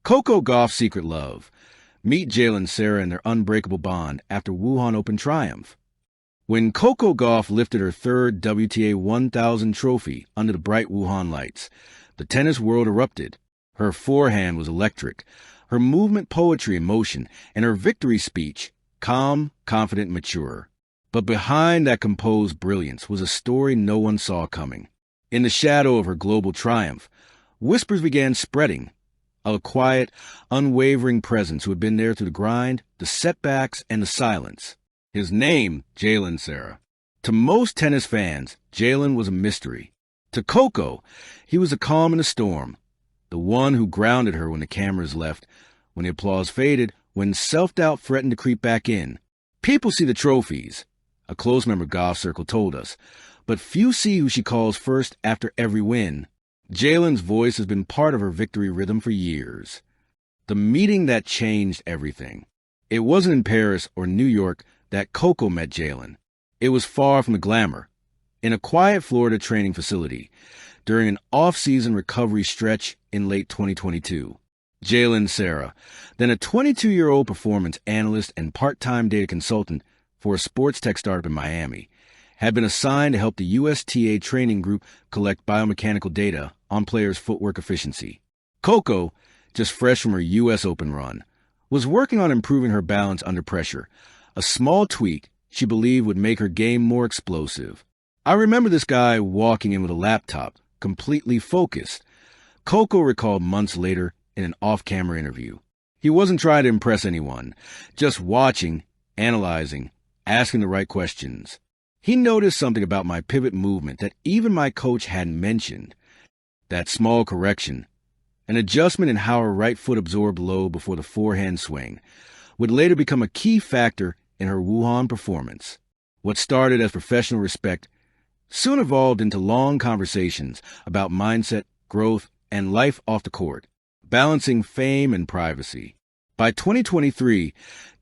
Coco Gauff's secret love. Meet Jalen Sera and their unbreakable bond after Wuhan Open triumph. When Coco Gauff lifted her third WTA 1000 trophy under the bright Wuhan lights, the tennis world erupted. Her forehand was electric, her movement poetry in motion, and her victory speech calm, confident, mature. But behind that composed brilliance was a story no one saw coming. In the shadow of her global triumph, whispers began spreading. A quiet, unwavering presence who had been there through the grind, the setbacks, and the silence. His name, Jalen Sera. To most tennis fans, Jalen was a mystery. To Coco, he was a calm in the storm, the one who grounded her when the cameras left, when the applause faded, when self-doubt threatened to creep back in. People see the trophies, a close member of Gauff's circle told us, but few see who she calls first after every win. Jalen's voice has been part of her victory rhythm for years. The meeting that changed everything. It wasn't in Paris or New York that Coco met Jalen. It was far from the glamour. In a quiet Florida training facility, during an off-season recovery stretch in late 2022. Jalen Sera, then a 22-year-old performance analyst and part-time data consultant for a sports tech startup in Miami, had been assigned to help the USTA training group collect biomechanical data on players' footwork efficiency. Coco, just fresh from her U.S. Open run, was working on improving her balance under pressure, a small tweak she believed would make her game more explosive. I remember this guy walking in with a laptop, completely focused. Coco recalled months later in an off-camera interview. He wasn't trying to impress anyone, just watching, analyzing, asking the right questions. He noticed something about my pivot movement that even my coach hadn't mentioned. That small correction, an adjustment in how her right foot absorbed load before the forehand swing, would later become a key factor in her Wuhan performance. What started as professional respect soon evolved into long conversations about mindset, growth, and life off the court, balancing fame and privacy. By 2023,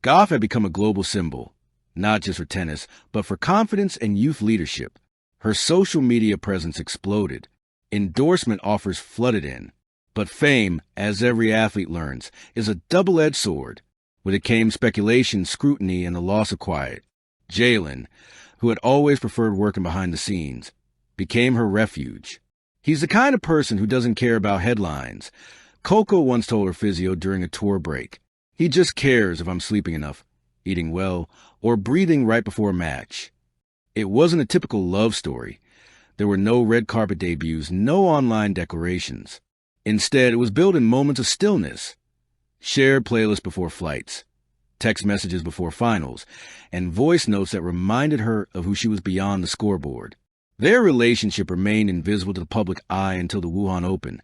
Gauff had become a global symbol, not just for tennis, but for confidence and youth leadership. Her social media presence exploded. Endorsement offers flooded in. But fame, as every athlete learns, is a double-edged sword. With it came speculation, scrutiny, and the loss of quiet. Jalen, who had always preferred working behind the scenes, became her refuge. He's the kind of person who doesn't care about headlines. Coco once told her physio during a tour break, "He just cares if I'm sleeping enough, eating well, or breathing right before a match." It wasn't a typical love story. There were no red carpet debuts, no online declarations. Instead, it was built in moments of stillness. Shared playlists before flights, text messages before finals, and voice notes that reminded her of who she was beyond the scoreboard. Their relationship remained invisible to the public eye until the Wuhan Open,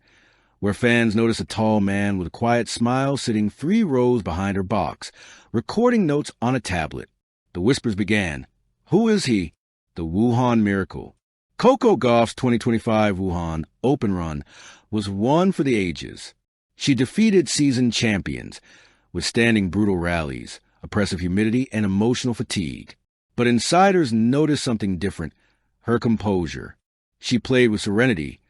where fans noticed a tall man with a quiet smile sitting 3 rows behind her box, recording notes on a tablet. The whispers began. Who is he? The Wuhan Miracle. Coco Gauff's 2025 Wuhan Open run was one for the ages. She defeated seasoned champions, withstanding brutal rallies, oppressive humidity, and emotional fatigue. But insiders noticed something different, her composure. She played with serenity.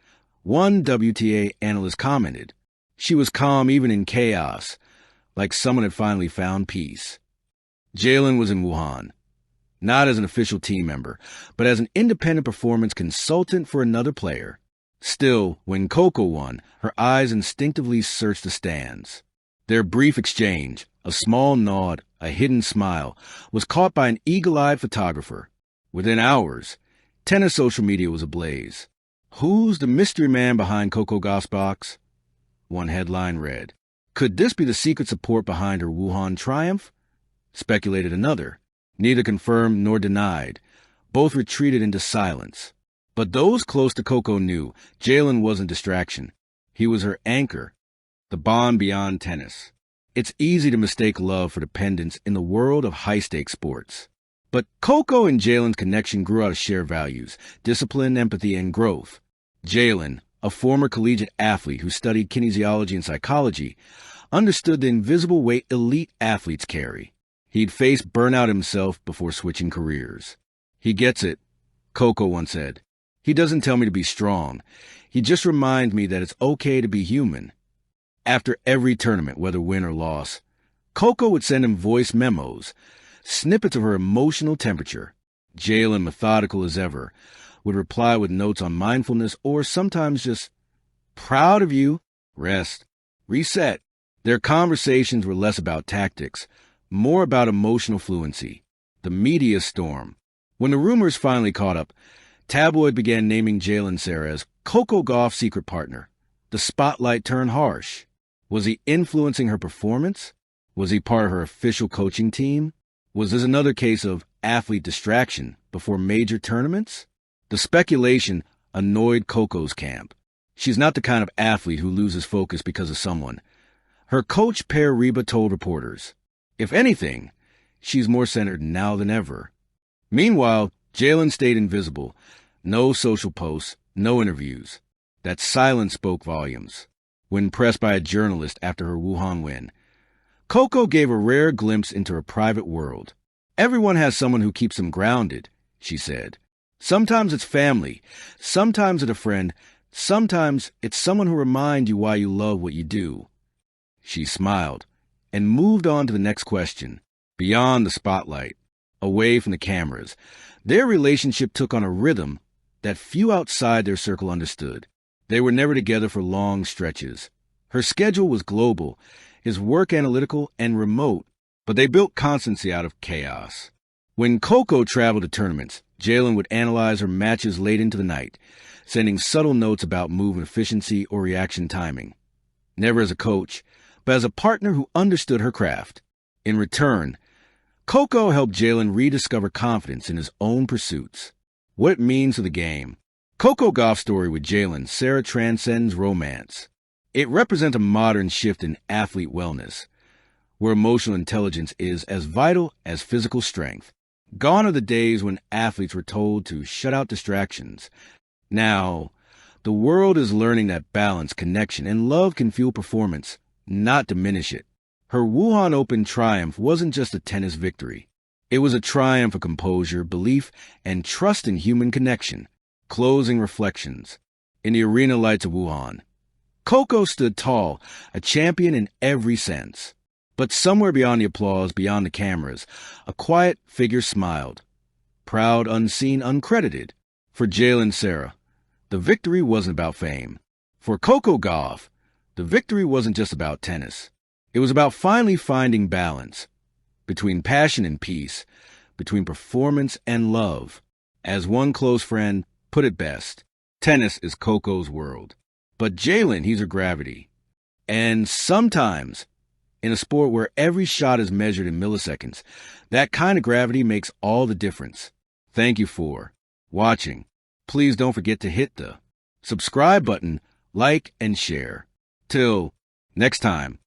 One WTA analyst commented, "She was calm even in chaos, like someone had finally found peace." Jalen was in Wuhan, not as an official team member, but as an independent performance consultant for another player. Still, when Coco won, her eyes instinctively searched the stands. Their brief exchange, a small nod, a hidden smile, was caught by an eagle-eyed photographer. Within hours, tennis social media was ablaze. Who's the mystery man behind Coco Gauff's box? One headline read, "Could this be the secret support behind her Wuhan triumph?" Speculated another. Neither confirmed nor denied. Both retreated into silence. But those close to Coco knew Jalen wasn't distraction. He was her anchor, the bond beyond tennis. It's easy to mistake love for dependence in the world of high-stakes sports. But Coco and Jalen's connection grew out of shared values, discipline, empathy, and growth. Jalen, a former collegiate athlete who studied kinesiology and psychology, understood the invisible weight elite athletes carry. He'd faced burnout himself before switching careers. "He gets it," Coco once said. "He doesn't tell me to be strong. He just reminds me that it's okay to be human." After every tournament, whether win or loss, Coco would send him voice memos, snippets of her emotional temperature. Jalen, methodical as ever, would reply with notes on mindfulness or sometimes just, proud of you, rest, reset. Their conversations were less about tactics, more about emotional fluency. The media storm. When the rumors finally caught up, tabloid began naming Jalen Sera as Coco Gauff's secret partner. The spotlight turned harsh. Was he influencing her performance? Was he part of her official coaching team? Was this another case of athlete distraction before major tournaments? The speculation annoyed Coco's camp. She's not the kind of athlete who loses focus because of someone. Her coach, Per Reba, told reporters, if anything, she's more centered now than ever. Meanwhile, Jalen stayed invisible. No social posts, no interviews. That silence spoke volumes. When pressed by a journalist after her Wuhan win, Coco gave a rare glimpse into her private world. Everyone has someone who keeps them grounded, she said. Sometimes it's family, sometimes it's a friend, sometimes it's someone who reminds you why you love what you do. She smiled and moved on to the next question. Beyond the spotlight, away from the cameras, their relationship took on a rhythm that few outside their circle understood. They were never together for long stretches. Her schedule was global, his work analytical and remote, but they built constancy out of chaos. When Coco traveled to tournaments, Jalen would analyze her matches late into the night, sending subtle notes about move efficiency or reaction timing. Never as a coach, but as a partner who understood her craft. In return, Coco helped Jalen rediscover confidence in his own pursuits. What it means to the game. Coco Gauff's story with Jalen Sera transcends romance. It represents a modern shift in athlete wellness, where emotional intelligence is as vital as physical strength. Gone are the days when athletes were told to shut out distractions. Now, the world is learning that balance, connection, and love can fuel performance, not diminish it. Her Wuhan Open triumph wasn't just a tennis victory. It was a triumph of composure, belief, and trust in human connection. Closing reflections. In the arena lights of Wuhan, Coco stood tall, a champion in every sense. But somewhere beyond the applause, beyond the cameras, a quiet figure smiled. Proud, unseen, uncredited. For Jalen Sera, the victory wasn't about fame. For Coco Gauff, the victory wasn't just about tennis. It was about finally finding balance between passion and peace, between performance and love. As one close friend put it best, tennis is Coco's world. But Jalen, he's her gravity. And sometimes, in a sport where every shot is measured in milliseconds, that kind of gravity makes all the difference. Thank you for watching. Please don't forget to hit the subscribe button, like, and share. Till next time.